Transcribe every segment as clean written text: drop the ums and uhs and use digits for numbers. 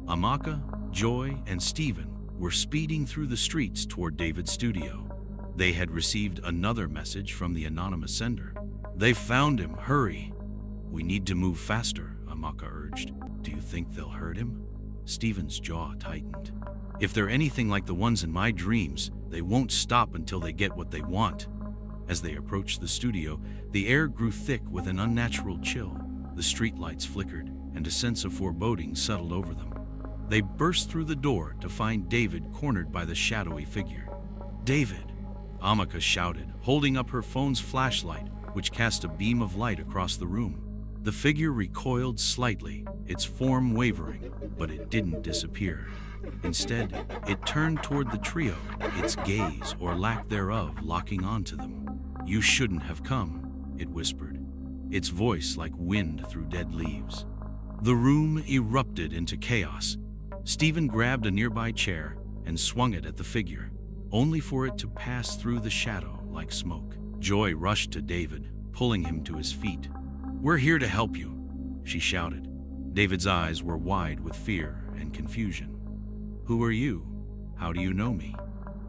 Amaka, Joy, and Stephen were speeding through the streets toward David's studio. They had received another message from the anonymous sender. "They've found him, hurry." "We need to move faster," Amaka urged. "Do you think they'll hurt him?" Stephen's jaw tightened. "If they're anything like the ones in my dreams, they won't stop until they get what they want." As they approached the studio, the air grew thick with an unnatural chill. The streetlights flickered, and a sense of foreboding settled over them. They burst through the door to find David cornered by the shadowy figure. "David!" Amaka shouted, holding up her phone's flashlight, which cast a beam of light across the room. The figure recoiled slightly, its form wavering, but it didn't disappear. Instead, it turned toward the trio, its gaze, or lack thereof, locking onto them. "You shouldn't have come," it whispered, its voice like wind through dead leaves. The room erupted into chaos. Stephen grabbed a nearby chair and swung it at the figure, only for it to pass through the shadow like smoke. Joy rushed to David, pulling him to his feet. "We're here to help you," she shouted. David's eyes were wide with fear and confusion. "Who are you? How do you know me?"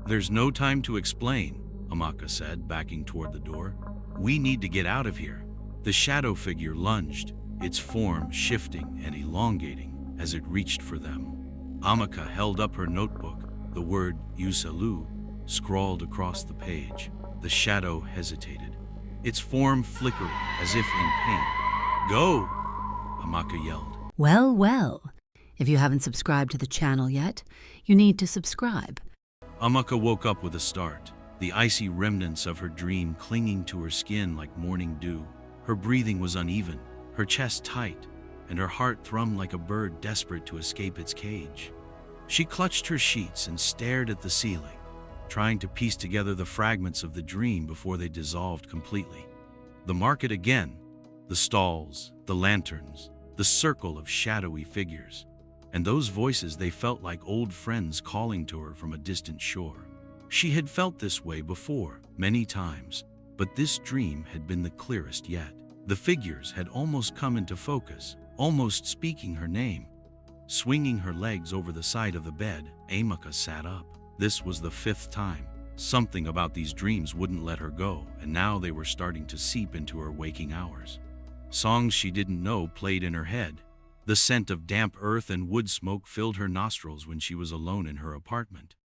"There's no time to explain," Amaka said, backing toward the door. "We need to get out of here." The shadow figure lunged, its form shifting and elongating as it reached for them. Amaka held up her notebook, the word Yusalu scrawled across the page. The shadow hesitated, its form flickering as if in pain. "Go!" Amaka yelled. Well, well. If you haven't subscribed to the channel yet, you need to subscribe. Amaka woke up with a start, the icy remnants of her dream clinging to her skin like morning dew. Her breathing was uneven, her chest tight, and her heart thrummed like a bird desperate to escape its cage. She clutched her sheets and stared at the ceiling, trying to piece together the fragments of the dream before they dissolved completely. The market again, the stalls, the lanterns, the circle of shadowy figures, and those voices they felt like old friends calling to her from a distant shore. She had felt this way before, many times, but this dream had been the clearest yet. The figures had almost come into focus, almost speaking her name. Swinging her legs over the side of the bed, Amaka sat up. This was the 5th time. Something about these dreams wouldn't let her go, and now they were starting to seep into her waking hours. Songs she didn't know played in her head. The scent of damp earth and wood smoke filled her nostrils when she was alone in her apartment.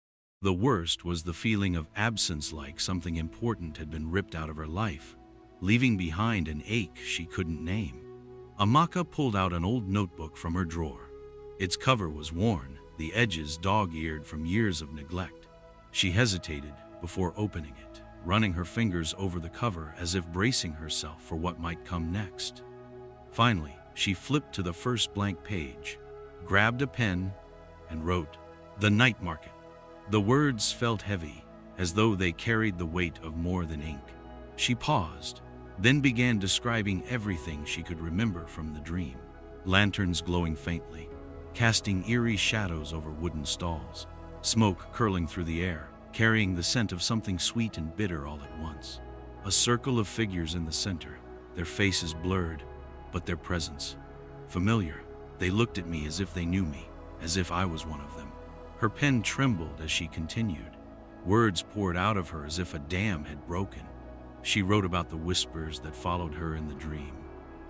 The worst was the feeling of absence, like something important had been ripped out of her life, leaving behind an ache she couldn't name. Amaka pulled out an old notebook from her drawer. Its cover was worn, the edges dog-eared from years of neglect. She hesitated before opening it, running her fingers over the cover as if bracing herself for what might come next. Finally, she flipped to the first blank page, grabbed a pen, and wrote, "The Night Market." The words felt heavy, as though they carried the weight of more than ink. She paused, then began describing everything she could remember from the dream. Lanterns glowing faintly, casting eerie shadows over wooden stalls, smoke curling through the air, carrying the scent of something sweet and bitter all at once. A circle of figures in the center, their faces blurred, but their presence familiar. They looked at me as if they knew me, as if I was one of them. Her pen trembled as she continued. Words poured out of her as if a dam had broken. She wrote about the whispers that followed her in the dream,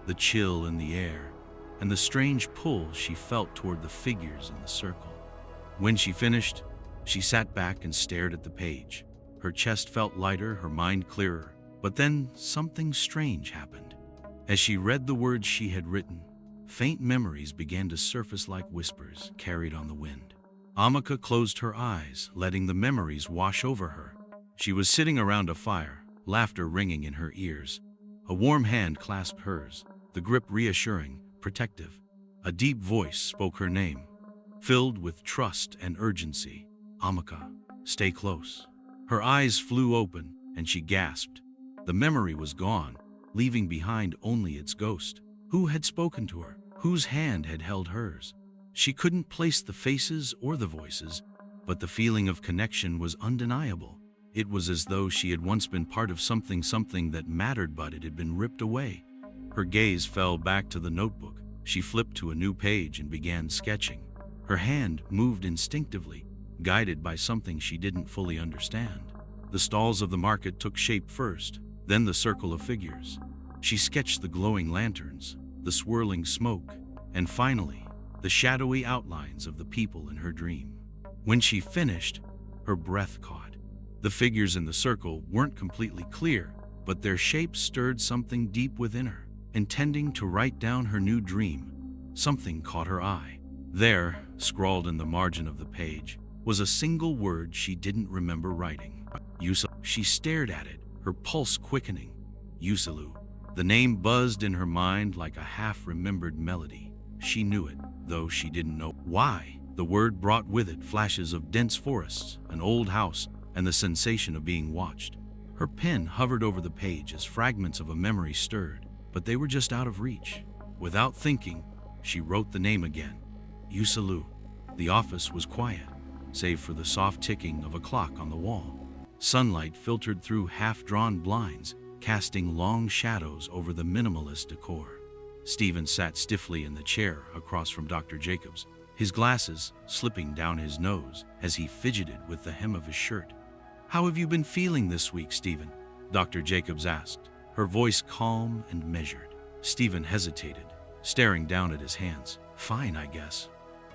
the chill in the air, and the strange pull she felt toward the figures in the circle. When she finished, she sat back and stared at the page. Her chest felt lighter, her mind clearer, but then something strange happened. As she read the words she had written, faint memories began to surface like whispers carried on the wind. Amaka closed her eyes, letting the memories wash over her. She was sitting around a fire, laughter ringing in her ears. A warm hand clasped hers, the grip reassuring, protective. A deep voice spoke her name, filled with trust and urgency. "Amaka, stay close." Her eyes flew open, and she gasped. The memory was gone, leaving behind only its ghost. Who had spoken to her? Whose hand had held hers? She couldn't place the faces or the voices, but the feeling of connection was undeniable. It was as though she had once been part of something that mattered, but it had been ripped away. Her gaze fell back to the notebook. She flipped to a new page and began sketching. Her hand moved instinctively, guided by something she didn't fully understand. The stalls of the market took shape first, then the circle of figures. She sketched the glowing lanterns, the swirling smoke, and finally, the shadowy outlines of the people in her dream. When she finished, her breath caught. The figures in the circle weren't completely clear, but their shapes stirred something deep within her. Intending to write down her new dream, something caught her eye. There, scrawled in the margin of the page, was a single word she didn't remember writing. She stared at it, her pulse quickening. Yusalu. The name buzzed in her mind like a half-remembered melody. She knew it, though she didn't know why. The word brought with it flashes of dense forests, an old house, and the sensation of being watched. Her pen hovered over the page as fragments of a memory stirred, but they were just out of reach. Without thinking, she wrote the name again. Yusalu. The office was quiet, save for the soft ticking of a clock on the wall. Sunlight filtered through half-drawn blinds, casting long shadows over the minimalist decor. Stephen sat stiffly in the chair across from Dr. Jacobs, his glasses slipping down his nose as he fidgeted with the hem of his shirt. "How have you been feeling this week, Stephen?" Dr. Jacobs asked, her voice calm and measured. Stephen hesitated, staring down at his hands. "Fine, I guess.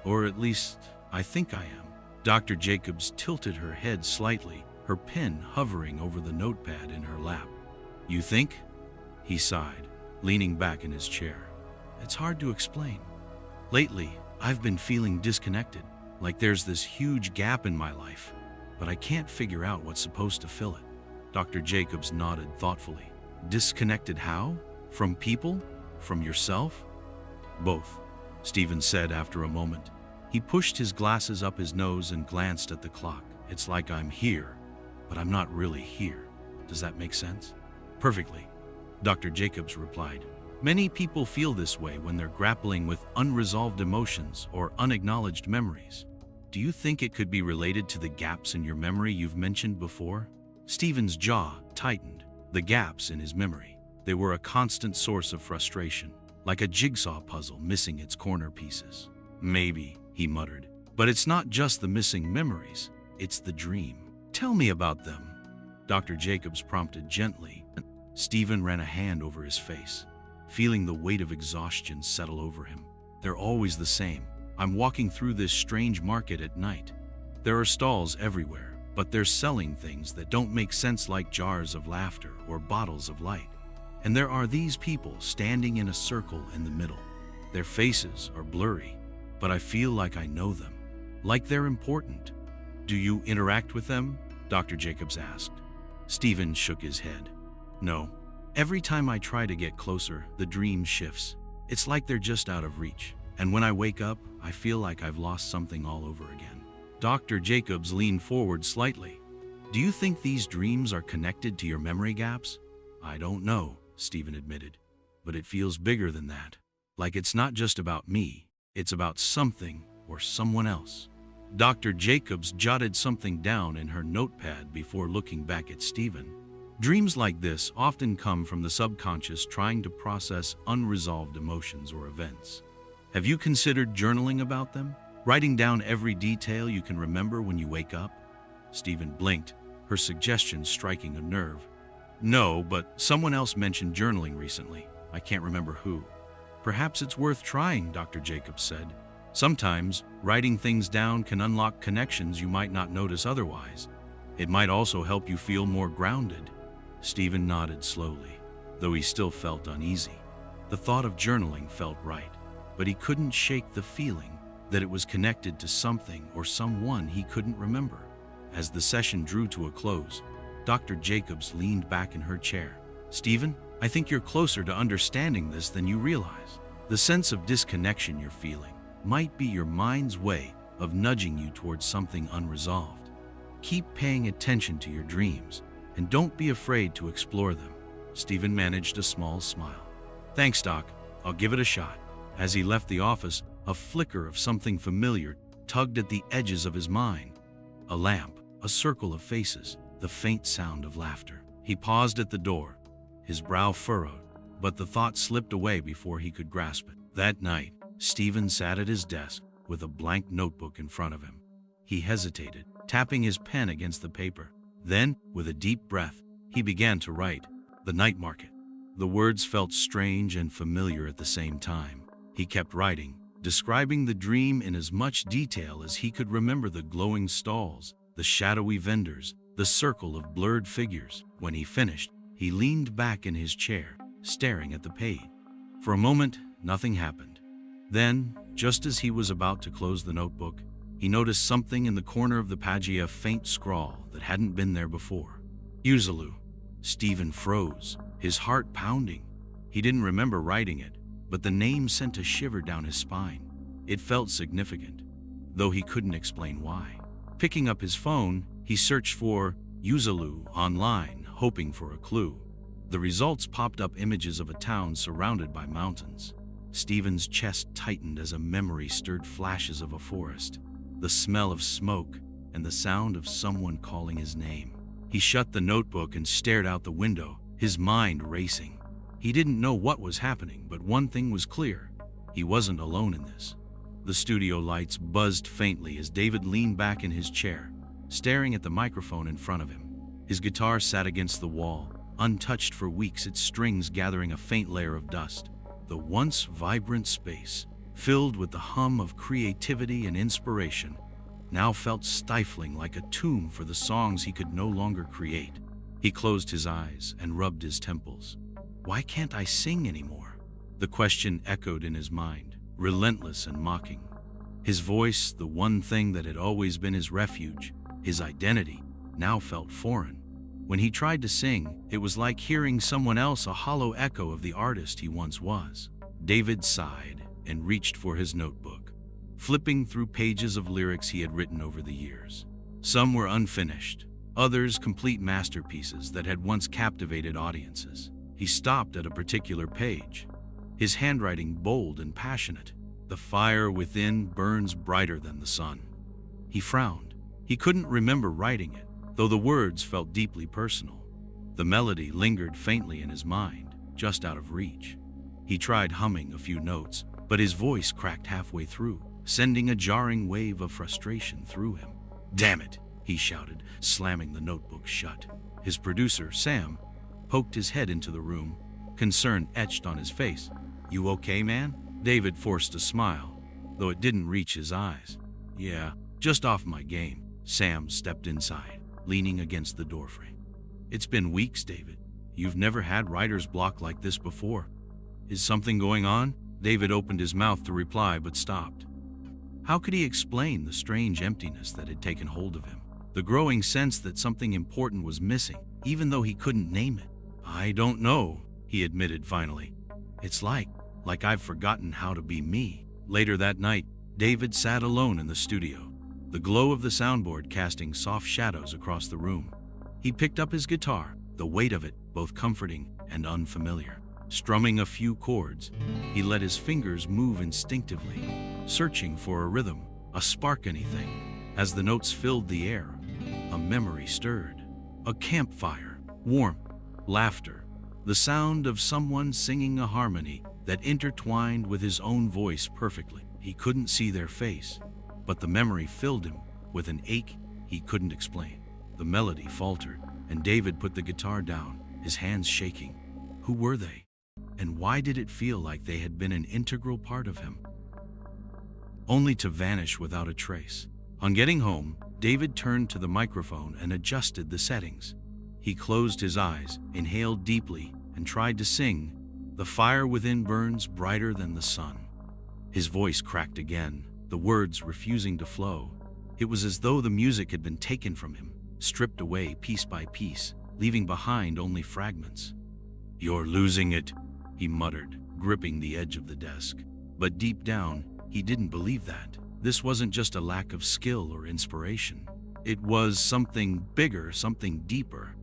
Or at least, I think I am." Dr. Jacobs tilted her head slightly, her pen hovering over the notepad in her lap. "You think?" He sighed, leaning back in his chair. "It's hard to explain. Lately, I've been feeling disconnected, like there's this huge gap in my life, but I can't figure out what's supposed to fill it." Dr. Jacobs nodded thoughtfully. "Disconnected how? From people? From yourself?" "Both," Stephen said after a moment. He pushed his glasses up his nose and glanced at the clock. "It's like I'm here, but I'm not really here. Does that make sense?" "Perfectly," Dr. Jacobs replied. "Many people feel this way when they're grappling with unresolved emotions or unacknowledged memories. Do you think it could be related to the gaps in your memory you've mentioned before?" Stephen's jaw tightened. The gaps in his memory. They were a constant source of frustration, like a jigsaw puzzle missing its corner pieces. "Maybe," he muttered. "But it's not just the missing memories, it's the dream." "Tell me about them," Dr. Jacobs prompted gently. Stephen ran a hand over his face, feeling the weight of exhaustion settle over him. "They're always the same. I'm walking through this strange market at night. There are stalls everywhere, but they're selling things that don't make sense, like jars of laughter or bottles of light. And there are these people standing in a circle in the middle. Their faces are blurry, but I feel like I know them, like they're important." "Do you interact with them?" Dr. Jacobs asked. Stephen shook his head. "No. Every time I try to get closer, the dream shifts. It's like they're just out of reach. And when I wake up, I feel like I've lost something all over again." Dr. Jacobs leaned forward slightly. "Do you think these dreams are connected to your memory gaps?" "I don't know," Stephen admitted, "but it feels bigger than that. Like it's not just about me, it's about something or someone else." Dr. Jacobs jotted something down in her notepad before looking back at Stephen. "Dreams like this often come from the subconscious trying to process unresolved emotions or events. Have you considered journaling about them? Writing down every detail you can remember when you wake up?" Stephen blinked, her suggestion striking a nerve. "No, but someone else mentioned journaling recently. I can't remember who." "Perhaps it's worth trying," Dr. Jacobs said. "Sometimes, writing things down can unlock connections you might not notice otherwise. It might also help you feel more grounded." Stephen nodded slowly, though he still felt uneasy. The thought of journaling felt right, but he couldn't shake the feeling that it was connected to something or someone he couldn't remember. As the session drew to a close, Dr. Jacobs leaned back in her chair. "Stephen, I think you're closer to understanding this than you realize. The sense of disconnection you're feeling might be your mind's way of nudging you towards something unresolved. Keep paying attention to your dreams, and don't be afraid to explore them." Stephen managed a small smile. "Thanks, Doc. I'll give it a shot." As he left the office, a flicker of something familiar tugged at the edges of his mind. A lamp, a circle of faces, the faint sound of laughter. He paused at the door, his brow furrowed, but the thought slipped away before he could grasp it. That night, Stephen sat at his desk, with a blank notebook in front of him. He hesitated, tapping his pen against the paper. Then, with a deep breath, he began to write, "The night market." The words felt strange and familiar at the same time. He kept writing, describing the dream in as much detail as he could remember: the glowing stalls, the shadowy vendors, the circle of blurred figures. When he finished, he leaned back in his chair, staring at the page. For a moment, nothing happened. Then, just as he was about to close the notebook, he noticed something in the corner of the page, a faint scrawl that hadn't been there before. Uzulu. Stephen froze, his heart pounding. He didn't remember writing it, but the name sent a shiver down his spine. It felt significant, though he couldn't explain why. Picking up his phone, he searched for Uzulu online, hoping for a clue. The results popped up images of a town surrounded by mountains. Stephen's chest tightened as a memory stirred flashes of a forest, the smell of smoke, and the sound of someone calling his name. He shut the notebook and stared out the window, his mind racing. He didn't know what was happening, but one thing was clear: he wasn't alone in this. The studio lights buzzed faintly as David leaned back in his chair, staring at the microphone in front of him. His guitar sat against the wall, untouched for weeks, its strings gathering a faint layer of dust. The once vibrant space, filled with the hum of creativity and inspiration, now felt stifling, like a tomb for the songs he could no longer create. He closed his eyes and rubbed his temples. "Why can't I sing anymore?" The question echoed in his mind, relentless and mocking. His voice, the one thing that had always been his refuge, his identity, now felt foreign. When he tried to sing, it was like hearing someone else, a hollow echo of the artist he once was. David sighed and reached for his notebook, flipping through pages of lyrics he had written over the years. Some were unfinished, others complete masterpieces that had once captivated audiences. He stopped at a particular page, his handwriting bold and passionate. "The fire within burns brighter than the sun." He frowned. He couldn't remember writing it, though the words felt deeply personal. The melody lingered faintly in his mind, just out of reach. He tried humming a few notes, but his voice cracked halfway through, sending a jarring wave of frustration through him. "Damn it," he shouted, slamming the notebook shut. His producer, Sam, poked his head into the room, concern etched on his face. "You okay, man?" David forced a smile, though it didn't reach his eyes. "Yeah, just off my game." Sam stepped inside, leaning against the doorframe. "It's been weeks, David. You've never had writer's block like this before. Is something going on?" David opened his mouth to reply, but stopped. How could he explain the strange emptiness that had taken hold of him? The growing sense that something important was missing, even though he couldn't name it. "I don't know," he admitted finally. "It's like I've forgotten how to be me." Later that night, David sat alone in the studio, the glow of the soundboard casting soft shadows across the room. He picked up his guitar, the weight of it both comforting and unfamiliar. Strumming a few chords, he let his fingers move instinctively, searching for a rhythm, a spark, anything. As the notes filled the air, a memory stirred. A campfire, warmth, laughter, the sound of someone singing a harmony that intertwined with his own voice perfectly. He couldn't see their face, but the memory filled him with an ache he couldn't explain. The melody faltered, and David put the guitar down, his hands shaking. Who were they? And why did it feel like they had been an integral part of him, only to vanish without a trace? On getting home, David turned to the microphone and adjusted the settings. He closed his eyes, inhaled deeply, and tried to sing, "The fire within burns brighter than the sun." His voice cracked again, the words refusing to flow. It was as though the music had been taken from him, stripped away piece by piece, leaving behind only fragments. "You're losing it," he muttered, gripping the edge of the desk. But deep down, he didn't believe that. This wasn't just a lack of skill or inspiration. It was something bigger, something deeper.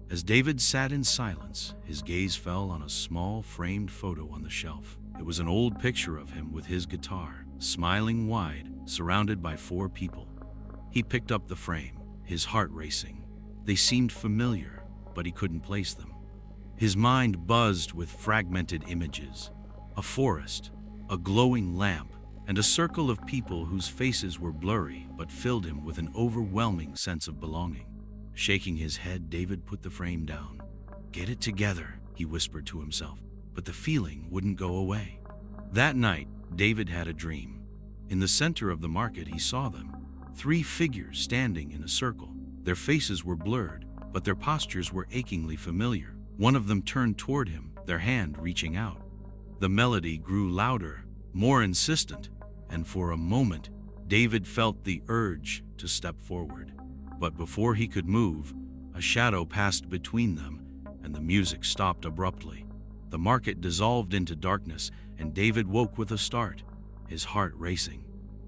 As David sat in silence, his gaze fell on a small framed photo on the shelf. It was an old picture of him with his guitar, smiling wide, surrounded by 4 people. He picked up the frame, his heart racing. They seemed familiar, but he couldn't place them. His mind buzzed with fragmented images: a forest, a glowing lamp, and a circle of people whose faces were blurry but filled him with an overwhelming sense of belonging. Shaking his head, David put the frame down. "Get it together," he whispered to himself, but the feeling wouldn't go away. That night, David had a dream. In the center of the market, he saw them, 3 figures standing in a circle. Their faces were blurred, but their postures were achingly familiar. One of them turned toward him, their hand reaching out. The melody grew louder, more insistent, and for a moment, David felt the urge to step forward. But before he could move, a shadow passed between them, and the music stopped abruptly. The market dissolved into darkness, and David woke with a start, his heart racing.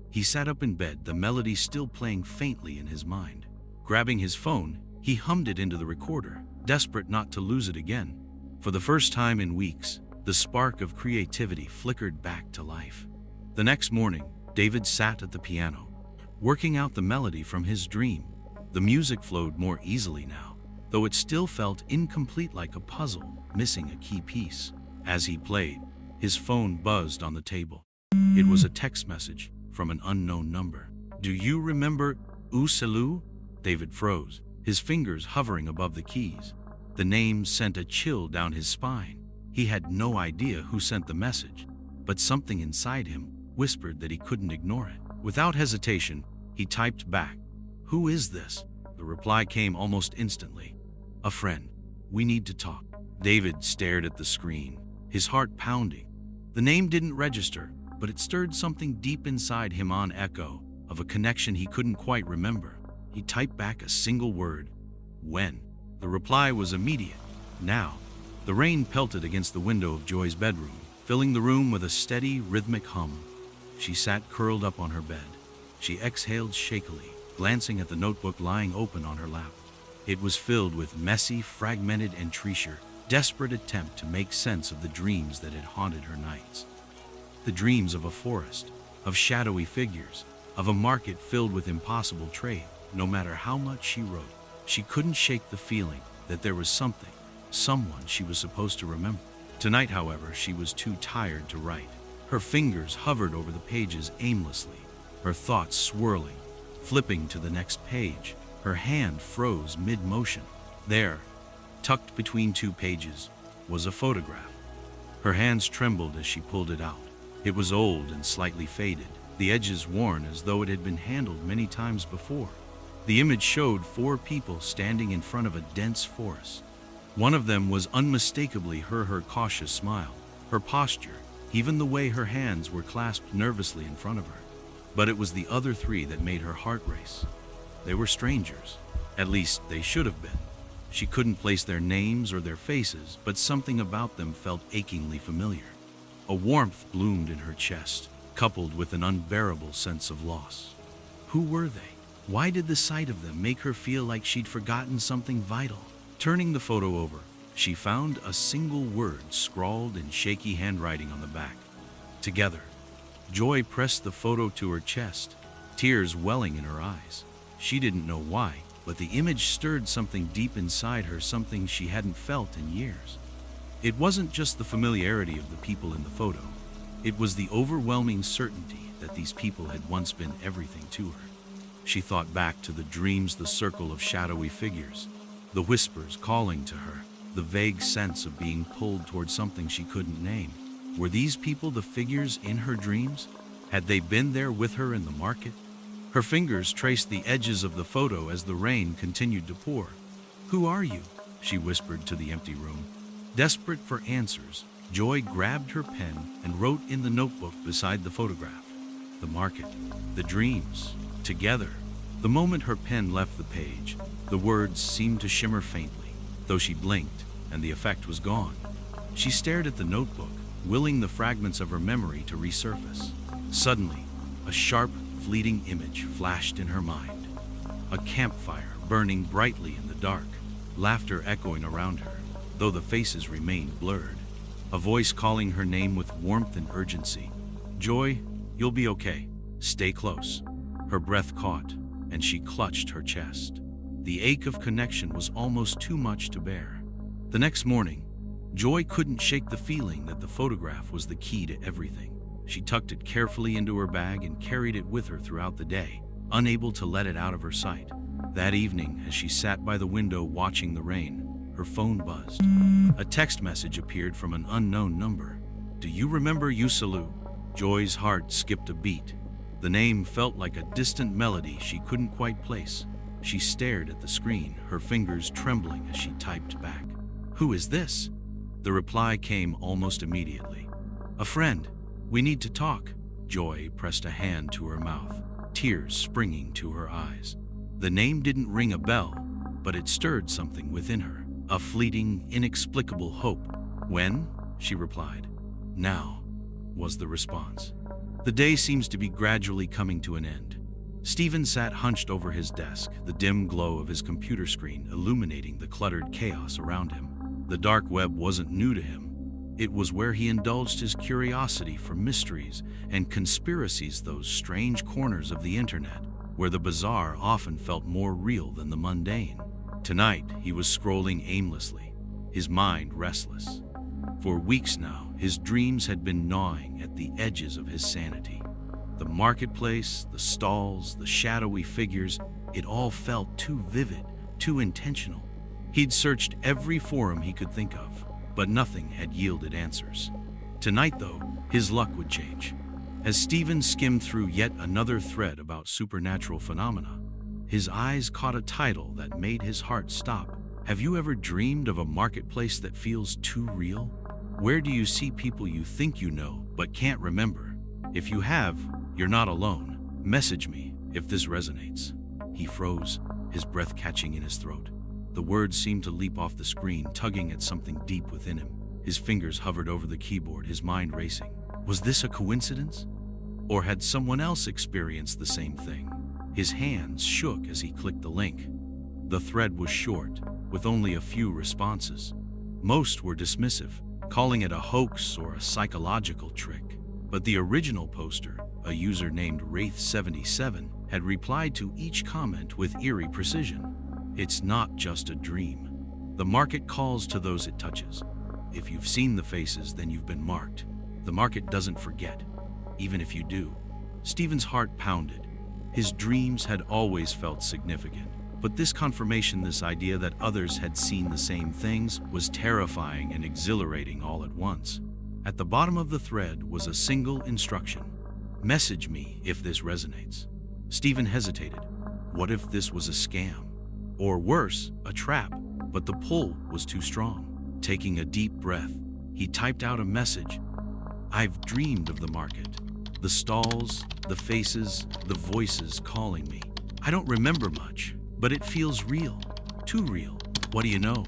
He sat up in bed, the melody still playing faintly in his mind. Grabbing his phone, he hummed it into the recorder, desperate not to lose it again. For the first time in weeks, the spark of creativity flickered back to life. The next morning, David sat at the piano, working out the melody from his dream. The music flowed more easily now, though it still felt incomplete, like a puzzle, missing a key piece. As he played, his phone buzzed on the table. It was a text message from an unknown number. "Do you remember Uselu?" David froze, his fingers hovering above the keys. The name sent a chill down his spine. He had no idea who sent the message, but something inside him whispered that he couldn't ignore it. Without hesitation, he typed back, "Who is this?" The reply came almost instantly. "A friend. We need to talk." David stared at the screen, his heart pounding. The name didn't register, but it stirred something deep inside him, an echo of a connection he couldn't quite remember. He typed back a single word, "When?" The reply was immediate. "Now." The rain pelted against the window of Joy's bedroom, filling the room with a steady, rhythmic hum. She sat curled up on her bed. She exhaled shakily, glancing at the notebook lying open on her lap. It was filled with messy, fragmented entries, desperate attempt to make sense of the dreams that had haunted her nights. The dreams of a forest, of shadowy figures, of a market filled with impossible trade. No matter how much she wrote, she couldn't shake the feeling that there was something, someone she was supposed to remember. Tonight, however, she was too tired to write. Her fingers hovered over the pages aimlessly, her thoughts swirling. Flipping to the next page, her hand froze mid-motion. There, tucked between 2 pages, was a photograph. Her hands trembled as she pulled it out. It was old and slightly faded, the edges worn as though it had been handled many times before. The image showed 4 people standing in front of a dense forest. One of them was unmistakably her cautious smile, her posture, even the way her hands were clasped nervously in front of her. But it was the other 3 that made her heart race. They were strangers. At least they should have been. She couldn't place their names or their faces, but something about them felt achingly familiar. A warmth bloomed in her chest, coupled with an unbearable sense of loss. Who were they? Why did the sight of them make her feel like she'd forgotten something vital? Turning the photo over, she found a single word scrawled in shaky handwriting on the back. "Together." Joy pressed the photo to her chest, tears welling in her eyes. She didn't know why, but the image stirred something deep inside her, something she hadn't felt in years. It wasn't just the familiarity of the people in the photo. It was the overwhelming certainty that these people had once been everything to her. She thought back to the dreams, the circle of shadowy figures, the whispers calling to her, the vague sense of being pulled toward something she couldn't name. Were these people the figures in her dreams? Had they been there with her in the market? Her fingers traced the edges of the photo as the rain continued to pour. "Who are you?" she whispered to the empty room. Desperate for answers, Joy grabbed her pen and wrote in the notebook beside the photograph. The market, the dreams, together. The moment her pen left the page, the words seemed to shimmer faintly, though she blinked, and the effect was gone. She stared at the notebook, willing the fragments of her memory to resurface. Suddenly, a sharp, fleeting image flashed in her mind. A campfire burning brightly in the dark, laughter echoing around her, though the faces remained blurred. A voice calling her name with warmth and urgency. "Joy, you'll be okay. Stay close." Her breath caught, and she clutched her chest. The ache of connection was almost too much to bear. The next morning, Joy couldn't shake the feeling that the photograph was the key to everything. She tucked it carefully into her bag and carried it with her throughout the day, unable to let it out of her sight. That evening, as she sat by the window watching the rain, her phone buzzed. A text message appeared from an unknown number. "Do you remember Yusalu?" Joy's heart skipped a beat. The name felt like a distant melody she couldn't quite place. She stared at the screen, her fingers trembling as she typed back. "Who is this?" The reply came almost immediately. "A friend. We need to talk." Joy pressed a hand to her mouth, tears springing to her eyes. The name didn't ring a bell, but it stirred something within her, a fleeting, inexplicable hope. "When?" she replied. "Now," was the response. The day seems to be gradually coming to an end. Stephen sat hunched over his desk, the dim glow of his computer screen illuminating the cluttered chaos around him. The dark web wasn't new to him. It was where he indulged his curiosity for mysteries and conspiracies, those strange corners of the internet where the bizarre often felt more real than the mundane. Tonight, he was scrolling aimlessly, his mind restless. For weeks now, his dreams had been gnawing at the edges of his sanity. The marketplace, the stalls, the shadowy figures, it all felt too vivid, too intentional. He'd searched every forum he could think of, but nothing had yielded answers. Tonight, though, his luck would change. As Stephen skimmed through yet another thread about supernatural phenomena, his eyes caught a title that made his heart stop. "Have you ever dreamed of a marketplace that feels too real? Where do you see people you think you know but can't remember? If you have, you're not alone. Message me if this resonates." He froze, his breath catching in his throat. The words seemed to leap off the screen, tugging at something deep within him. His fingers hovered over the keyboard, his mind racing. Was this a coincidence? Or had someone else experienced the same thing? His hands shook as he clicked the link. The thread was short, with only a few responses. Most were dismissive, calling it a hoax or a psychological trick. But the original poster, a user named Wraith77, had replied to each comment with eerie precision. "It's not just a dream. The market calls to those it touches. If you've seen the faces, then you've been marked. The market doesn't forget, even if you do." Stephen's heart pounded. His dreams had always felt significant, but this confirmation, this idea that others had seen the same things, was terrifying and exhilarating all at once. At the bottom of the thread was a single instruction: "Message me if this resonates." Stephen hesitated. What if this was a scam? Or worse, a trap? But the pull was too strong. Taking a deep breath, he typed out a message. "I've dreamed of the market. The stalls, the faces, the voices calling me. I don't remember much, but it feels real. Too real. What do you know?"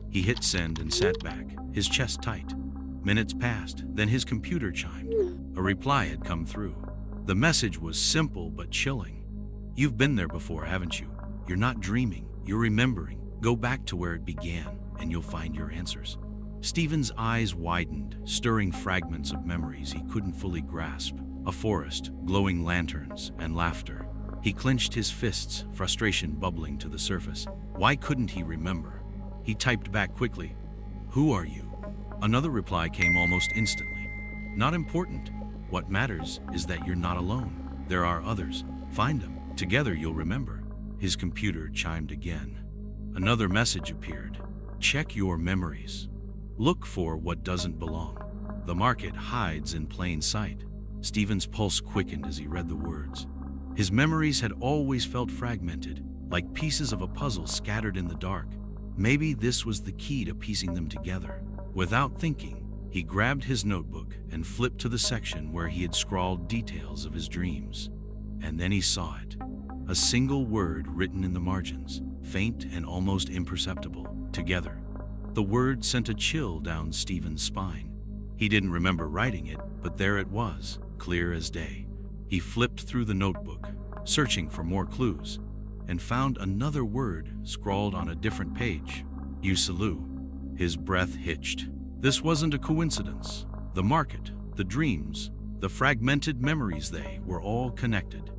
He hit send and sat back, his chest tight. Minutes passed, then his computer chimed. A reply had come through. The message was simple but chilling. "You've been there before, haven't you? You're not dreaming, you're remembering. Go back to where it began, and you'll find your answers." Stephen's eyes widened, stirring fragments of memories he couldn't fully grasp. A forest, glowing lanterns, and laughter. He clenched his fists, frustration bubbling to the surface. Why couldn't he remember? He typed back quickly, "Who are you?" Another reply came almost instantly. "Not important. What matters is that you're not alone. There are others. Find them. Together you'll remember." His computer chimed again. Another message appeared. "Check your memories. Look for what doesn't belong. The market hides in plain sight." Stephen's pulse quickened as he read the words. His memories had always felt fragmented, like pieces of a puzzle scattered in the dark. Maybe this was the key to piecing them together. Without thinking, he grabbed his notebook and flipped to the section where he had scrawled details of his dreams. And then he saw it. A single word written in the margins, faint and almost imperceptible. "Together." The word sent a chill down Stephen's spine. He didn't remember writing it, but there it was, clear as day. He flipped through the notebook, searching for more clues, and found another word scrawled on a different page. "Yusalu." His breath hitched. This wasn't a coincidence. The market, the dreams, the fragmented memories, they were all connected.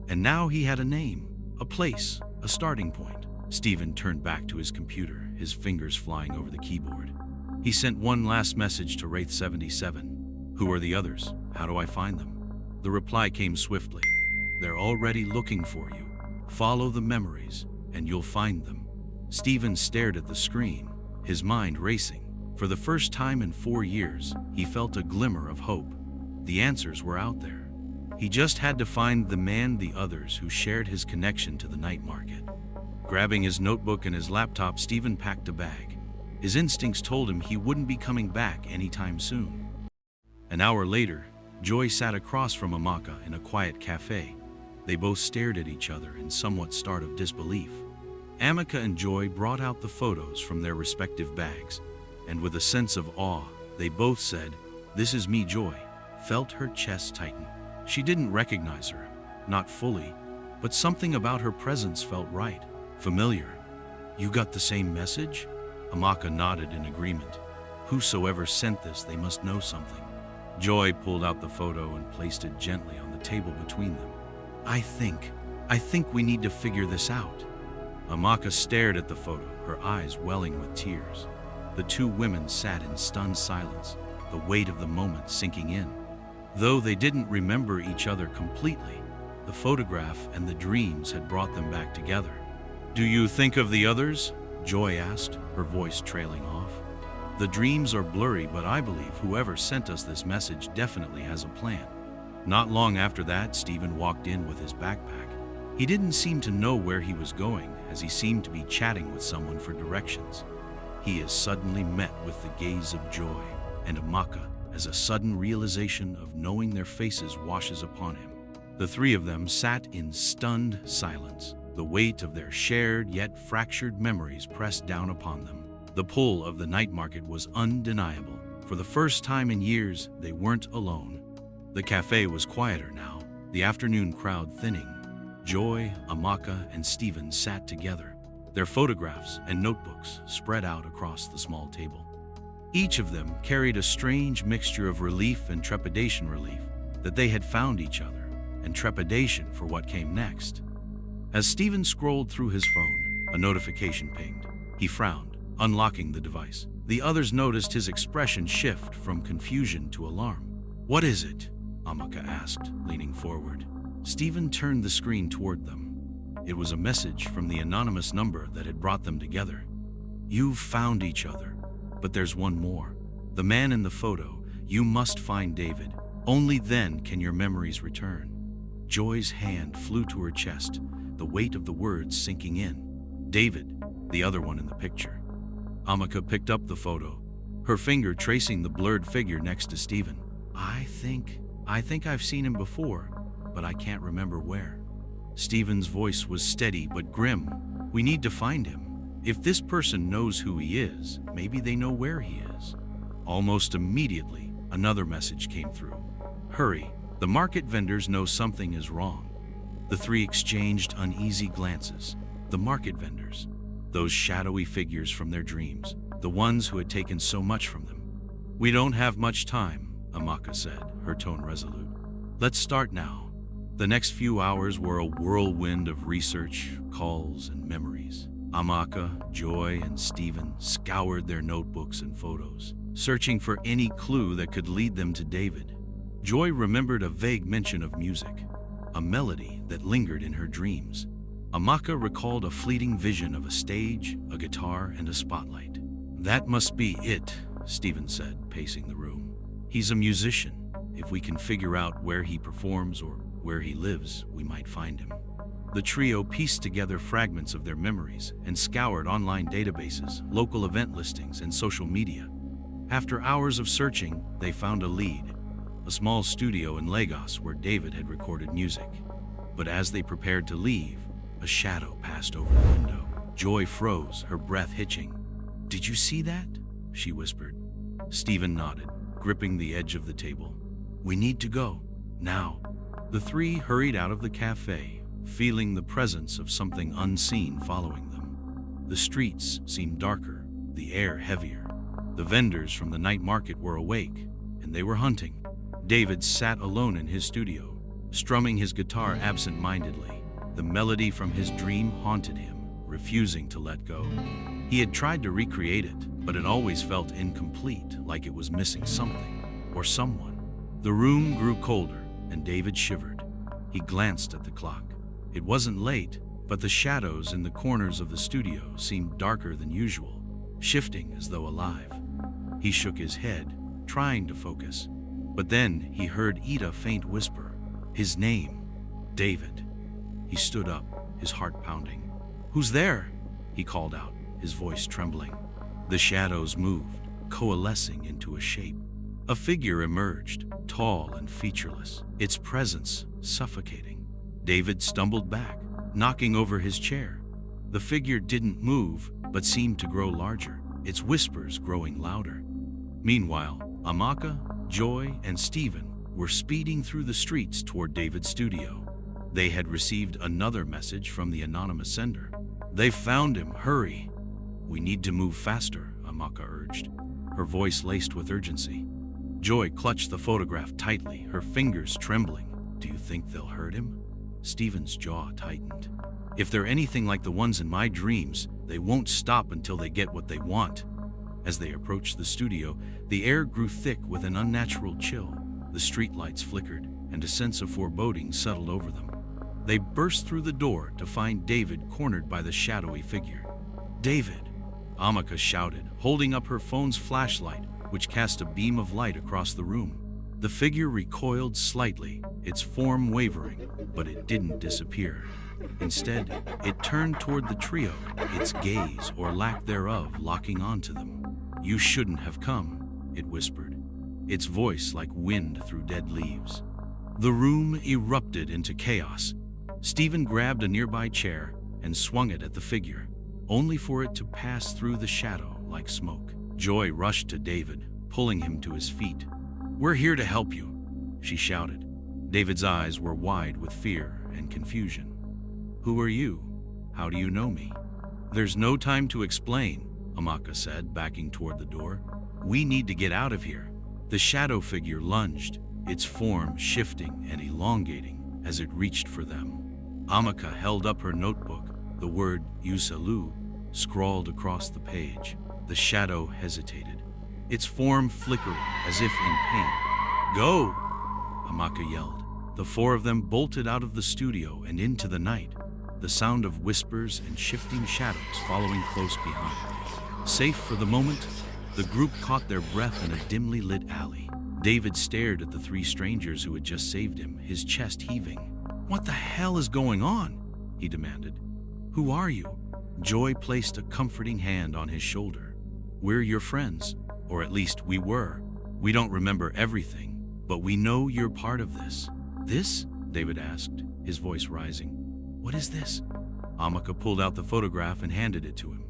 And now he had a name, a place, a starting point. Stephen turned back to his computer, his fingers flying over the keyboard. He sent one last message to Wraith77. "Who are the others? How do I find them? The reply came swiftly. They're already looking for you. Follow the memories, and you'll find them. Stephen stared at the screen, his mind racing. For the first time in 4 years, he felt a glimmer of hope. The answers were out there. He just had to find the man, the others who shared his connection to the night market. Grabbing his notebook and his laptop, Stephen packed a bag. His instincts told him he wouldn't be coming back anytime soon. An hour later, Joy sat across from Amaka in a quiet cafe. They both stared at each other in somewhat start of disbelief. Amaka and Joy brought out the photos from their respective bags, and with a sense of awe, they both said, "This is me." Joy felt her chest tighten. She didn't recognize her, not fully, but something about her presence felt right, familiar. "You got the same message?" Amaka nodded in agreement. "Whosoever sent this, they must know something." Joy pulled out the photo and placed it gently on the table between them. I think we need to figure this out." Amaka stared at the photo, her eyes welling with tears. The two women sat in stunned silence, the weight of the moment sinking in. Though they didn't remember each other completely, the photograph and the dreams had brought them back together. "Do you think of the others?" Joy asked, her voice trailing off. "The dreams are blurry, but I believe whoever sent us this message definitely has a plan." Not long after that, Stephen walked in with his backpack. He didn't seem to know where he was going, as he seemed to be chatting with someone for directions. He is suddenly met with the gaze of Joy and Amaka as a sudden realization of knowing their faces washes upon him. The three of them sat in stunned silence, the weight of their shared yet fractured memories pressed down upon them. The pull of the night market was undeniable. For the first time in years, they weren't alone. The cafe was quieter now, the afternoon crowd thinning. Joy, Amaka, and Stephen sat together, their photographs and notebooks spread out across the small table. Each of them carried a strange mixture of relief and trepidation. Relief that they had found each other, and trepidation for what came next. As Stephen scrolled through his phone, a notification pinged. He frowned, unlocking the device. The others noticed his expression shift from confusion to alarm. "What is it?" Amaka asked, leaning forward. Stephen turned the screen toward them. It was a message from the anonymous number that had brought them together. "You've found each other, but there's one more. The man in the photo. You must find David. Only then can your memories return." Joy's hand flew to her chest, the weight of the words sinking in. David, the other one in the picture. Amaka picked up the photo, her finger tracing the blurred figure next to Stephen. I think I've seen him before, but I can't remember where." Stephen's voice was steady but grim. "We need to find him. If this person knows who he is, maybe they know where he is." Almost immediately, another message came through. "Hurry, the market vendors know something is wrong." The three exchanged uneasy glances. The market vendors, those shadowy figures from their dreams, the ones who had taken so much from them. "We don't have much time," Amaka said, her tone resolute. "Let's start now." The next few hours were a whirlwind of research, calls, and memories. Amaka, Joy, and Stephen scoured their notebooks and photos, searching for any clue that could lead them to David. Joy remembered a vague mention of music, a melody that lingered in her dreams. Amaka recalled a fleeting vision of a stage, a guitar, and a spotlight. "That must be it," Stephen said, pacing the room. "He's a musician. If we can figure out where he performs or where he lives, we might find him." The trio pieced together fragments of their memories and scoured online databases, local event listings, and social media. After hours of searching, they found a lead, a small studio in Lagos where David had recorded music. But as they prepared to leave, a shadow passed over the window. Joy froze, her breath hitching. "Did you see that?" she whispered. Stephen nodded, gripping the edge of the table. "We need to go, now." The three hurried out of the cafe, feeling the presence of something unseen following them. The streets seemed darker, the air heavier. The vendors from the night market were awake, and they were hunting. David sat alone in his studio, strumming his guitar absent-mindedly. The melody from his dream haunted him, refusing to let go. He had tried to recreate it, but it always felt incomplete, like it was missing something or someone. The room grew colder, and David shivered. He glanced at the clock. It wasn't late, but the shadows in the corners of the studio seemed darker than usual, shifting as though alive. He shook his head, trying to focus. But then he heard Ida faint whisper, his name, David. He stood up, his heart pounding. "Who's there?" he called out, his voice trembling. The shadows moved, coalescing into a shape. A figure emerged, tall and featureless, its presence suffocating. David stumbled back, knocking over his chair. The figure didn't move, but seemed to grow larger, its whispers growing louder. Meanwhile, Amaka, Joy, and Stephen were speeding through the streets toward David's studio. They had received another message from the anonymous sender. "They found him, hurry." "We need to move faster," Amaka urged, her voice laced with urgency. Joy clutched the photograph tightly, her fingers trembling. "Do you think they'll hurt him?" Stephen's jaw tightened. "If they're anything like the ones in my dreams, they won't stop until they get what they want." As they approached the studio, the air grew thick with an unnatural chill. The streetlights flickered, and a sense of foreboding settled over them. They burst through the door to find David cornered by the shadowy figure. "David!" Amaka shouted, holding up her phone's flashlight, which cast a beam of light across the room. The figure recoiled slightly, its form wavering, but it didn't disappear. Instead, it turned toward the trio, its gaze or lack thereof locking onto them. "You shouldn't have come," it whispered, its voice like wind through dead leaves. The room erupted into chaos. Stephen grabbed a nearby chair and swung it at the figure, only for it to pass through the shadow like smoke. Joy rushed to David, pulling him to his feet. "We're here to help you," she shouted. David's eyes were wide with fear and confusion. "Who are you? How do you know me?" "There's no time to explain," Amaka said, backing toward the door. "We need to get out of here." The shadow figure lunged, its form shifting and elongating as it reached for them. Amaka held up her notebook, the word Yusalu scrawled across the page. The shadow hesitated, its form flickering as if in pain. "Go!" Amaka yelled. The four of them bolted out of the studio and into the night, the sound of whispers and shifting shadows following close behind. Safe for the moment, the group caught their breath in a dimly lit alley. David stared at the three strangers who had just saved him, his chest heaving. "What the hell is going on?" he demanded. "Who are you?" Joy placed a comforting hand on his shoulder. "We're your friends, or at least we were. We don't remember everything, but we know you're part of this." "This?" David asked, his voice rising. "What is this?" Amaka pulled out the photograph and handed it to him.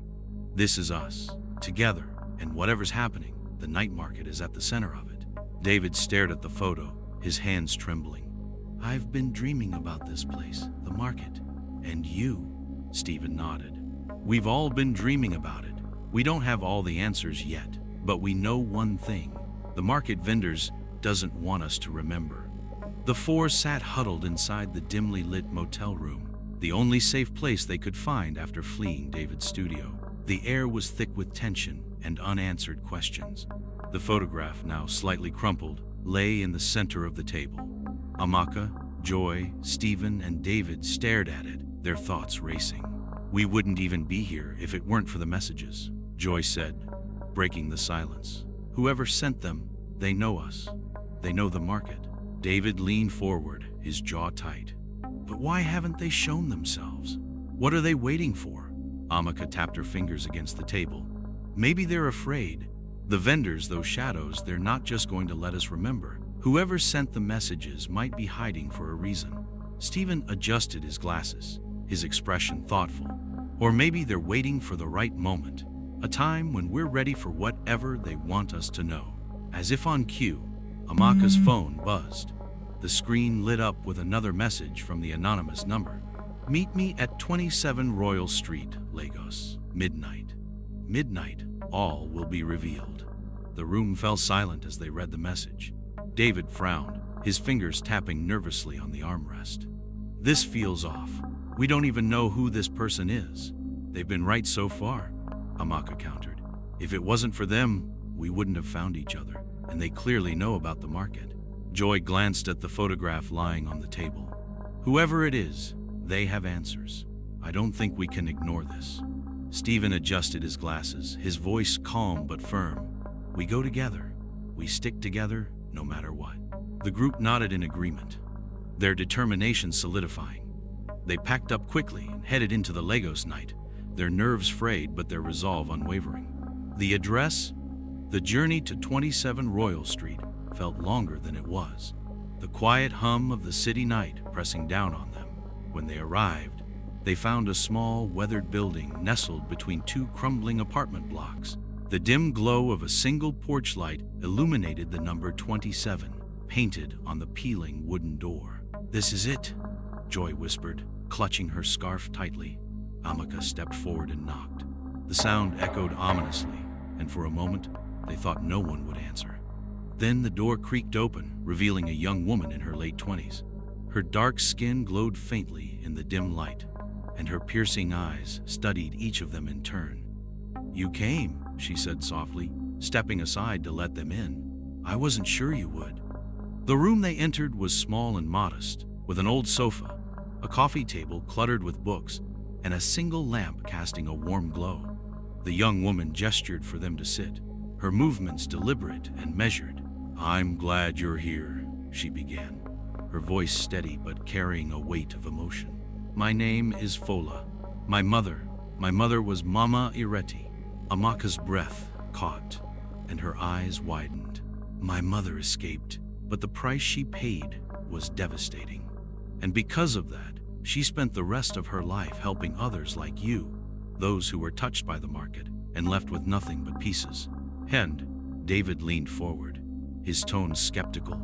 "This is us, together, and whatever's happening, the night market is at the center of it." David stared at the photo, his hands trembling. "I've been dreaming about this place, the market. And you," Stephen nodded. "We've all been dreaming about it. We don't have all the answers yet, but we know one thing. The market vendors doesn't want us to remember." The four sat huddled inside the dimly lit motel room, the only safe place they could find after fleeing David's studio. The air was thick with tension and unanswered questions. The photograph, now slightly crumpled, lay in the center of the table. Amaka, Joy, Stephen, and David stared at it, their thoughts racing. "We wouldn't even be here if it weren't for the messages," Joy said, breaking the silence. "Whoever sent them, they know us. They know the market." David leaned forward, his jaw tight. "But why haven't they shown themselves? What are they waiting for?" Amaka tapped her fingers against the table. "Maybe they're afraid. The vendors, those shadows, they're not just going to let us remember. Whoever sent the messages might be hiding for a reason." Stephen adjusted his glasses, his expression thoughtful. "Or maybe they're waiting for the right moment, a time when we're ready for whatever they want us to know." As if on cue, Amaka's phone buzzed. The screen lit up with another message from the anonymous number. "Meet me at 27 Royal Street, Lagos, midnight. Midnight, all will be revealed." The room fell silent as they read the message. David frowned, his fingers tapping nervously on the armrest. "This feels off. We don't even know who this person is." "They've been right so far," Amaka countered. "If it wasn't for them, we wouldn't have found each other, and they clearly know about the market." Joy glanced at the photograph lying on the table. Whoever it is, they have answers. I don't think we can ignore this. Stephen adjusted his glasses, his voice calm but firm. We go together. We stick together no matter what. The group nodded in agreement, their determination solidifying. They packed up quickly and headed into the Lagos night, their nerves frayed but their resolve unwavering. The address? The journey to 27 Royal Street felt longer than it was, the quiet hum of the city night pressing down on them. When they arrived, they found a small, weathered building nestled between two crumbling apartment blocks. The dim glow of a single porch light illuminated the number 27, painted on the peeling wooden door. This is it, Joy whispered, clutching her scarf tightly. Amaka stepped forward and knocked. The sound echoed ominously, and for a moment, they thought no one would answer. Then the door creaked open, revealing a young woman in her late 20s. Her dark skin glowed faintly in the dim light, and her piercing eyes studied each of them in turn. You came, she said softly, stepping aside to let them in. I wasn't sure you would. The room they entered was small and modest, with an old sofa, a coffee table cluttered with books, and a single lamp casting a warm glow. The young woman gestured for them to sit, her movements deliberate and measured. I'm glad you're here, she began, her voice steady but carrying a weight of emotion. My name is Fola. My mother was Mama Ireti. Amaka's breath caught, and her eyes widened. My mother escaped, but the price she paid was devastating. And because of that, she spent the rest of her life helping others like you, those who were touched by the market and left with nothing but pieces. And David leaned forward, his tone skeptical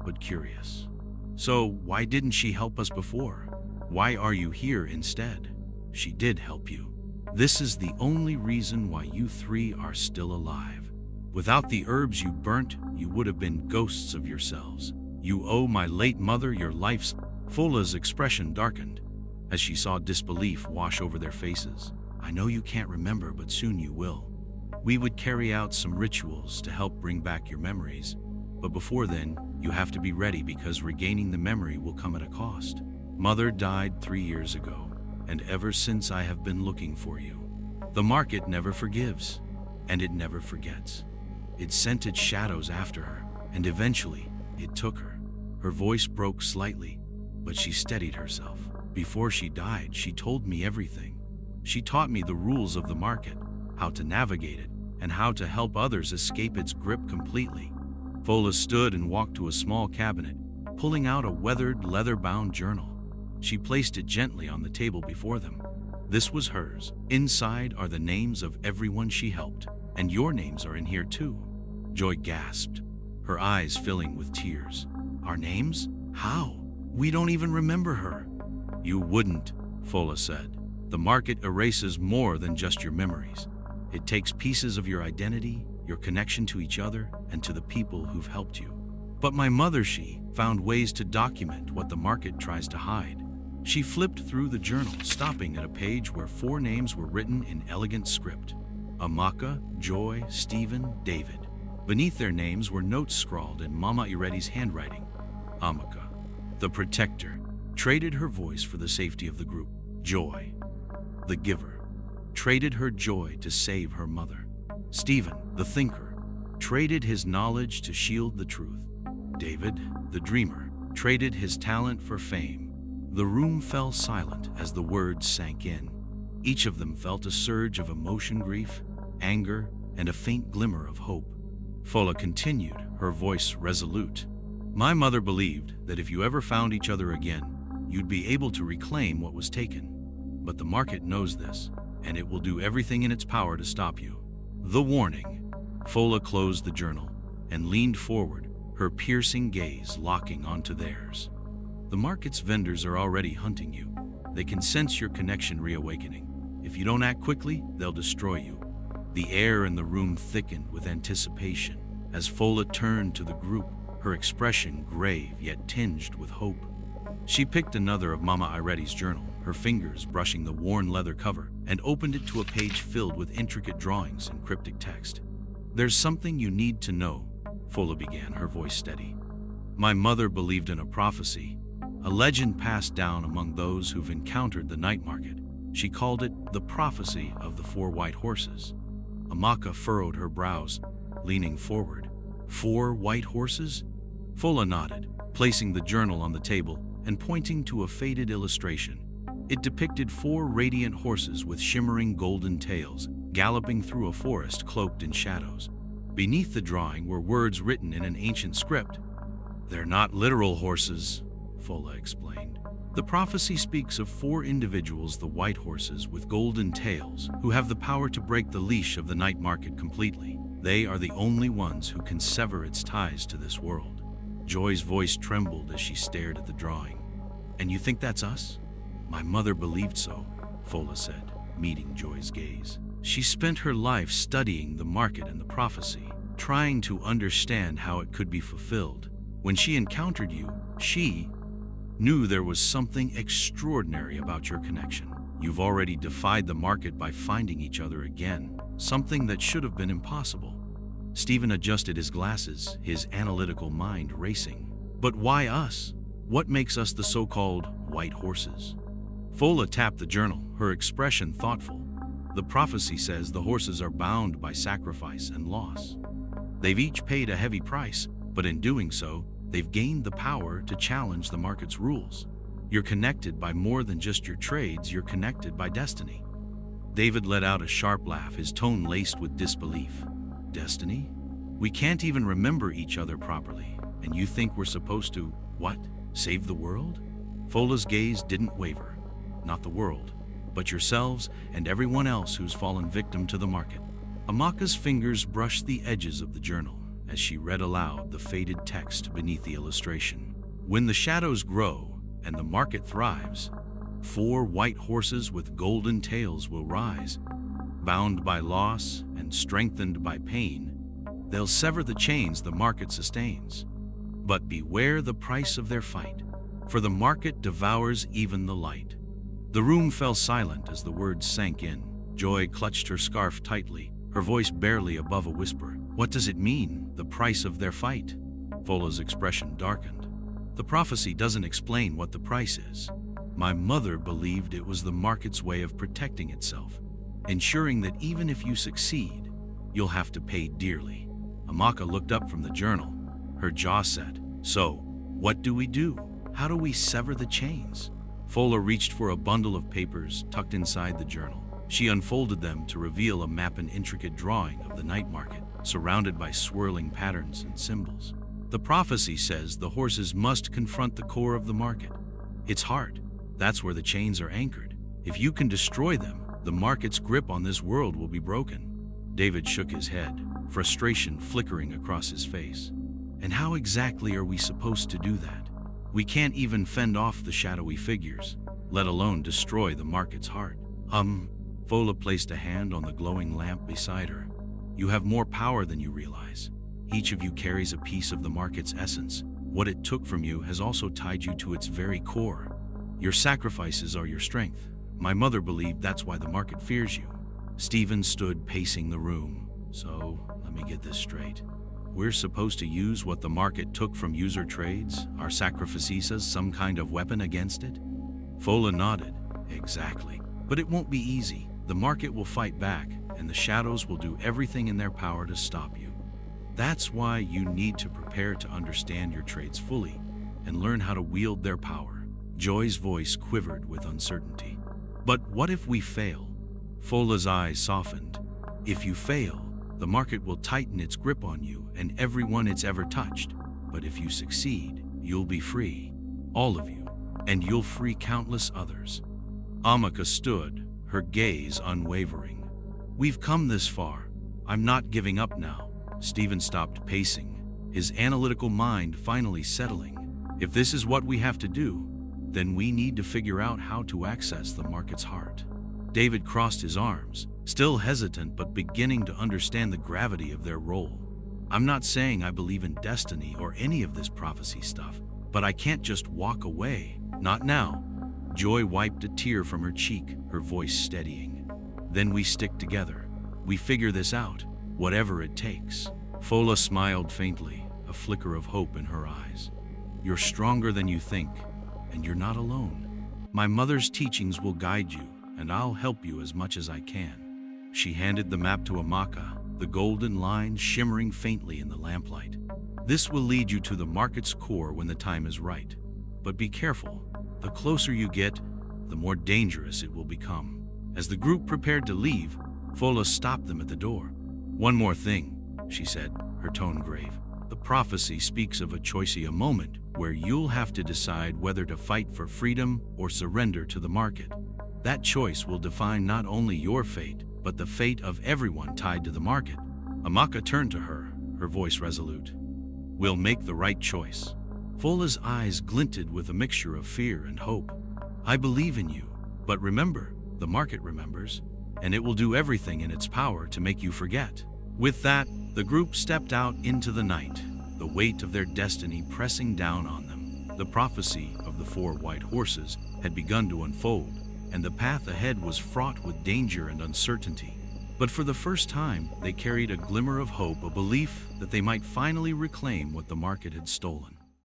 but curious. So why didn't she help us before? Why are you here instead? She did help you. This is the only reason why you three are still alive. Without the herbs you burnt, you would have been ghosts of yourselves. You owe my late mother your lives. Fola's expression darkened as she saw disbelief wash over their faces. I know you can't remember, but soon you will. We would carry out some rituals to help bring back your memories, but before then, you have to be ready because regaining the memory will come at a cost. Mother died 3 years ago, and ever since I have been looking for you. The market never forgives, and it never forgets. It sent its shadows after her, and eventually, it took her. Her voice broke slightly, but she steadied herself. Before she died, she told me everything. She taught me the rules of the market, how to navigate it, and how to help others escape its grip completely. Fola stood and walked to a small cabinet, pulling out a weathered, leather-bound journal. She placed it gently on the table before them. This was hers. Inside are the names of everyone she helped, and your names are in here too. Joy gasped, her eyes filling with tears. Our names? How? We don't even remember her. You wouldn't, Fola said. The market erases more than just your memories. It takes pieces of your identity, your connection to each other, and to the people who've helped you. But my mother, she found ways to document what the market tries to hide. She flipped through the journal, stopping at a page where 4 names were written in elegant script. Amaka, Joy, Stephen, David. Beneath their names were notes scrawled in Mama Ireti's handwriting. Amaka, the protector, traded her voice for the safety of the group. Joy, the giver, traded her joy to save her mother. Stephen, the thinker, traded his knowledge to shield the truth. David, the dreamer, traded his talent for fame. The room fell silent as the words sank in. Each of them felt a surge of emotion, grief, anger, and a faint glimmer of hope. Fola continued, her voice resolute. My mother believed that if you ever found each other again, you'd be able to reclaim what was taken. But the market knows this, and it will do everything in its power to stop you. The warning. Fola closed the journal and leaned forward, her piercing gaze locking onto theirs. The market's vendors are already hunting you. They can sense your connection reawakening. If you don't act quickly, they'll destroy you. The air in the room thickened with anticipation as Fola turned to the group, her expression grave yet tinged with hope. She picked another of Mama Ireti's journal, her fingers brushing the worn leather cover, and opened it to a page filled with intricate drawings and cryptic text. There's something you need to know, Fola began, her voice steady. My mother believed in a prophecy, a legend passed down among those who've encountered the night market. She called it the prophecy of the 4 white horses. Amaka furrowed her brows, leaning forward. 4 white horses? Fola nodded, placing the journal on the table and pointing to a faded illustration. It depicted 4 radiant horses with shimmering golden tails, galloping through a forest cloaked in shadows. Beneath the drawing were words written in an ancient script. "They're not literal horses," Fola explained. "The prophecy speaks of 4 individuals, the white horses with golden tails, who have the power to break the leash of the night market completely. They are the only ones who can sever its ties to this world." Joy's voice trembled as she stared at the drawing. "And you think that's us?" "My mother believed so," Fola said, meeting Joy's gaze. "She spent her life studying the market and the prophecy, trying to understand how it could be fulfilled. When she encountered you, she knew there was something extraordinary about your connection. You've already defied the market by finding each other again, something that should have been impossible." Stephen adjusted his glasses, his analytical mind racing. "But why us? What makes us the so-called white horses?" Fola tapped the journal, her expression thoughtful. "The prophecy says the horses are bound by sacrifice and loss. They've each paid a heavy price, but in doing so, they've gained the power to challenge the market's rules. You're connected by more than just your trades, you're connected by destiny." David let out a sharp laugh, his tone laced with disbelief. "Destiny? We can't even remember each other properly, and you think we're supposed to, what, save the world?" Fola's gaze didn't waver. "Not the world, but yourselves and everyone else who's fallen victim to the market." Amaka's fingers brushed the edges of the journal as she read aloud the faded text beneath the illustration. "When the shadows grow and the market thrives, 4 white horses with golden tails will rise. Bound by loss and strengthened by pain, they'll sever the chains the market sustains. But beware the price of their fight, for the market devours even the light." The room fell silent as the words sank in. Joy clutched her scarf tightly, her voice barely above a whisper. "What does it mean, the price of their fight?" Fola's expression darkened. "The prophecy doesn't explain what the price is. My mother believed it was the market's way of protecting itself, ensuring that even if you succeed, you'll have to pay dearly." Amaka looked up from the journal, her jaw set. "So, what do we do? How do we sever the chains?" Fola reached for a bundle of papers tucked inside the journal. She unfolded them to reveal a map and intricate drawing of the night market, surrounded by swirling patterns and symbols. "The prophecy says the horses must confront the core of the market. Its heart. That's where the chains are anchored. If you can destroy them, the market's grip on this world will be broken." David shook his head, frustration flickering across his face. "And how exactly are we supposed to do that? We can't even fend off the shadowy figures, let alone destroy the market's heart." Fola placed a hand on the glowing lamp beside her. "You have more power than you realize. Each of you carries a piece of the market's essence. What it took from you has also tied you to its very core. Your sacrifices are your strength. My mother believed that's why the market fears you." Stephen stood pacing the room. "So, let me get this straight. We're supposed to use what the market took from user trades, our sacrifices, as some kind of weapon against it?" Fola nodded. "Exactly. But it won't be easy. The market will fight back, and the shadows will do everything in their power to stop you. That's why you need to prepare to understand your trades fully and learn how to wield their power." Joy's voice quivered with uncertainty. "But what if we fail?" Fola's eyes softened. "If you fail, the market will tighten its grip on you and everyone it's ever touched. But if you succeed, you'll be free. All of you. And you'll free countless others." Amaka stood, her gaze unwavering. "We've come this far. I'm not giving up now." Stephen stopped pacing, his analytical mind finally settling. "If this is what we have to do, then we need to figure out how to access the market's heart." David crossed his arms, still hesitant but beginning to understand the gravity of their role. "I'm not saying I believe in destiny or any of this prophecy stuff, but I can't just walk away. Not now." Joy wiped a tear from her cheek, her voice steadying. "Then we stick together. We figure this out, whatever it takes." Fola smiled faintly, a flicker of hope in her eyes. You're stronger than you think, and you're not alone. My mother's teachings will guide you, and I'll help you as much as I can." She handed the map to Amaka, the golden line shimmering faintly in the lamplight. "This will lead you to the market's core when the time is right. But be careful. The closer you get, the more dangerous it will become." As the group prepared to leave, Fola stopped them at the door. "One more thing," she said, her tone grave. "The prophecy speaks of a choicy moment where you'll have to decide whether to fight for freedom or surrender to the market. That choice will define not only your fate, but the fate of everyone tied to the market." Amaka turned to her, her voice resolute. "We'll make the right choice." Fola's eyes glinted with a mixture of fear and hope. "I believe in you, but remember, the market remembers, and it will do everything in its power to make you forget." With that, the group stepped out into the night, the weight of their destiny pressing down on them. The prophecy of the 4 white horses had begun to unfold, and the path ahead was fraught with danger and uncertainty. But for the first time, they carried a glimmer of hope, a belief that they might finally reclaim what the market had stolen.